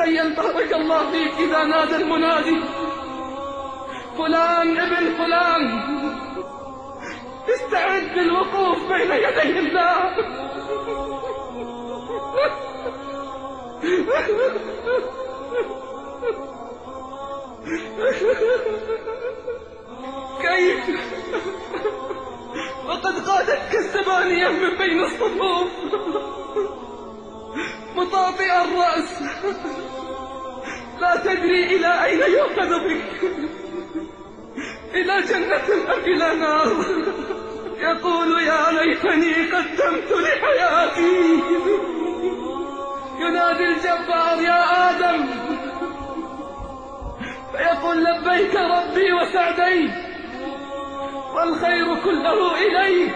تخيل بارك الله فيك إذا نادى المنادي فلان ابن فلان استعد للوقوف بين يدي الله. كيف وقد قادتك الزبانية من بين الصفوف مطاطئ الرأس لا تدري إلى أين يؤخذ بك، إلى جنة أم إلى نار. يقول يا ليتني قدمت لحياتي. ينادي الجبار يا آدم فيقول لبيك ربي وسعديك والخير كله إليك.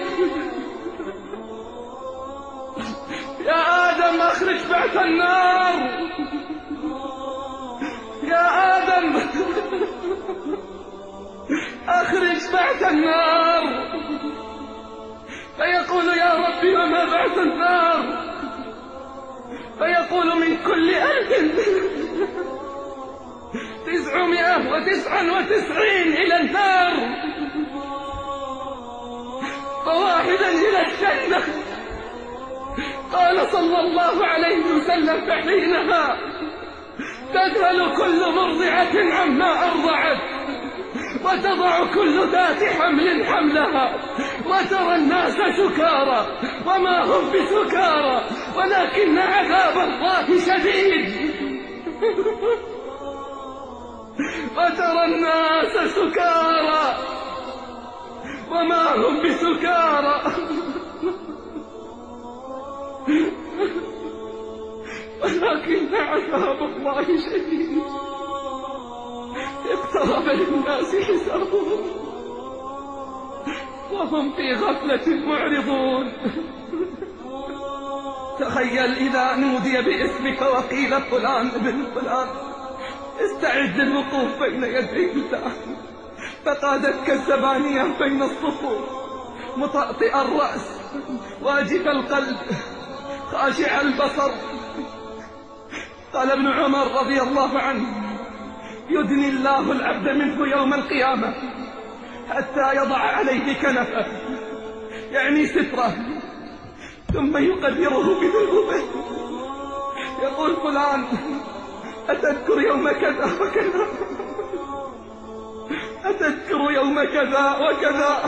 يا آدم أخرج بعث النار. يا آدم أخرج بعث النار. فيقول يا ربي وما بعث النار؟ فيقول من كل 1999 إلى النار وواحدا إلى الجنة. قال صلى الله عليه وسلم فحينها تذهل كل مرضعة عما أرضعت وتضع كل ذات حمل حملها وترى الناس سكارى وما هم بسكارى ولكن عذاب الله شديد. وترى الناس سكارى وما هم بسكارى ولكن عذاب الله شديد. اقترب للناس حسابهم وهم في غفلة معرضون. تخيل إذا نودي باسمك وقيل فلان ابن فلان استعد للوقوف بين يدي الله، فقادتك الزبانية بين الصفوف مطأطئ الرأس واجف القلب خاشع البصر. قال ابن عمر رضي الله عنه يدني الله العبد منه يوم القيامة حتى يضع عليه كنفه يعني ستره ثم يقدره بذنوبه. يقول فلان أتذكر يوم كذا وكذا، أتذكر يوم كذا وكذا.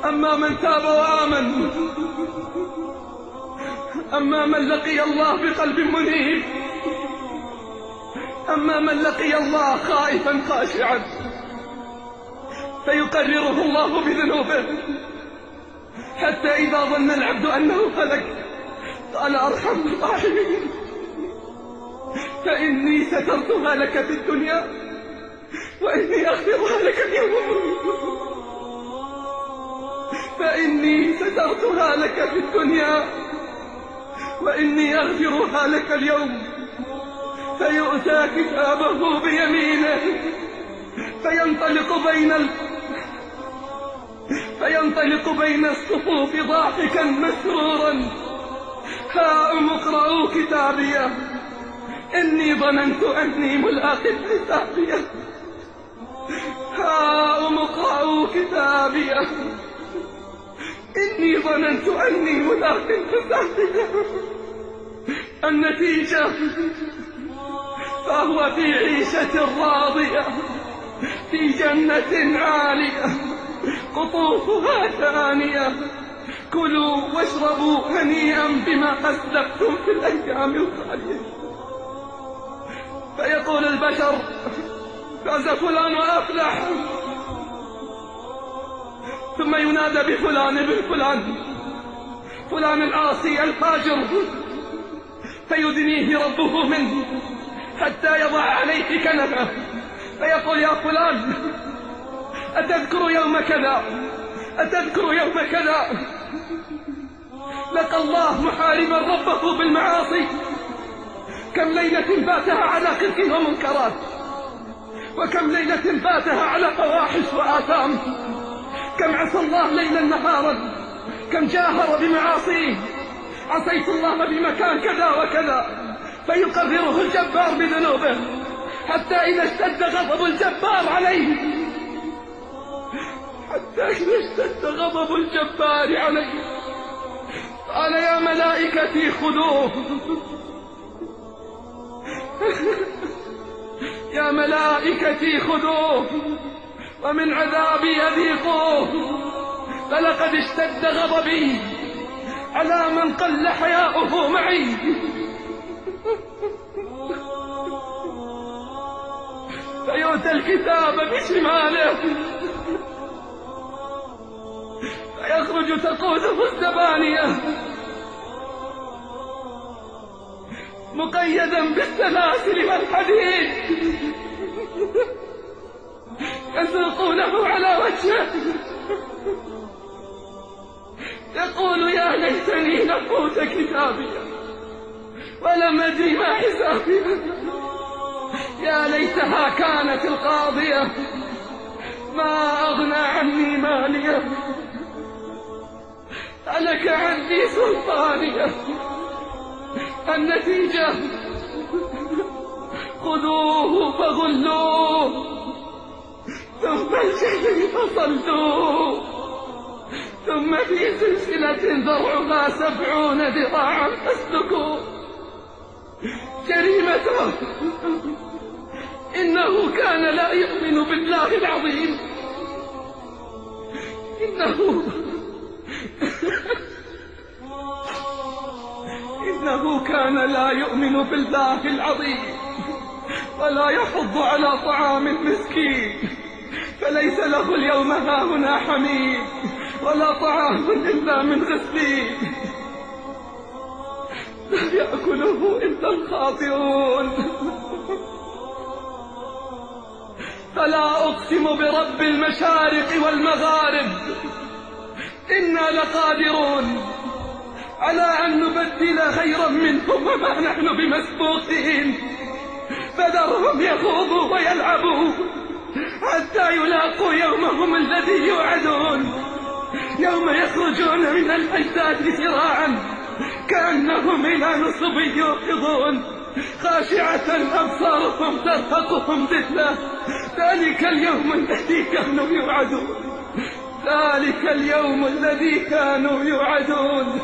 أما من تاب وآمن، أما من لقي الله بقلب منيب، أما من لقي الله خائفا خاشعا فيقرره الله بذنوبه حتى إذا ظن العبد أنه هلك قال أرحم الراحمين فإني سترتها لك في الدنيا وإني أغفرها لك اليوم. فإني سترتها لك في الدنيا وإني أغفرها لك اليوم. فيؤتى كتابه بيمينه فينطلق بين الصفوف ضاحكا مسرورا هاؤم اقرءوا كتابيه إني ظننت أني ملاق حسابيه. هاؤم اقرءوا كتابيه إني ظننت أني ملاق حسابيه. النتيجة فهو في عيشة راضية في جنة عالية قطوفها ثانية. كلوا واشربوا هنيئا بما أسلفتم في الأيام الخالية. فيقول البشر فاز فلان وأفلح، ثم ينادى بفلان ابن فلان، فلان العاصي الفاجر، فيدنيه ربه منه حتى يضع عليه كنفه فيقول يا فلان أتذكر يوم كذا، أتذكر يوم كذا. لقى الله محاربا ربه بالمعاصي، كم ليلة فاتها على خلق ومنكرات، وكم ليلة فاتها على فواحش وآثام، كم عصى الله ليلا نهارا، كم جاهر بمعاصيه. عصيت الله بمكان كذا وكذا، فيقرره الجبار بذنوبه، حتى إذا اشتد غضب الجبار عليه قال يا ملائكتي خذوه يا ملائكتي خذوه ومن عذابي يذيقوه، فلقد اشتد غضبي على من قل حياؤه معي. فيؤتى الكتاب بشماله فيخرج تقوده الزبانية مقيدا بالسلاسل والحديد، يسوقونه على وجهه يقول يا ليتني لم أوت كتابيا ولم أدري ما حسابي، يا ليتها كانت القاضية ما أغنى عني مالية، هلك عني سلطانية. النتيجة خذوه فغلوه ثم الجحيم صلوه ثم في سلسلة ذرعها 70 ذراعا فاسلكوه. جريمته إنه كان لا يؤمن بالله العظيم، إنه كان لا يؤمن بالله العظيم ولا يحض على طعام المسكين، فليس له اليوم هاهنا حميم ولا طعام إلا من غسلين، لا يأكله إلا الخاطئون. فلا أقسم برب المشارق والمغارب إنا لقادرون على أن نبدل خيرا منهم وما نحن بمسبوقين، فذرهم يخوضوا ويلعبوا حتى يلاقوا يومهم الذي يوعدون، يوم يخرجون من الأجداث سراعا كأنهم إلى نصب يوقظون، خاشعة أبصارهم ترهقهم ذلة. ذلك اليوم الذي كانوا يوعدون، ذلك اليوم الذي كانوا يوعدون.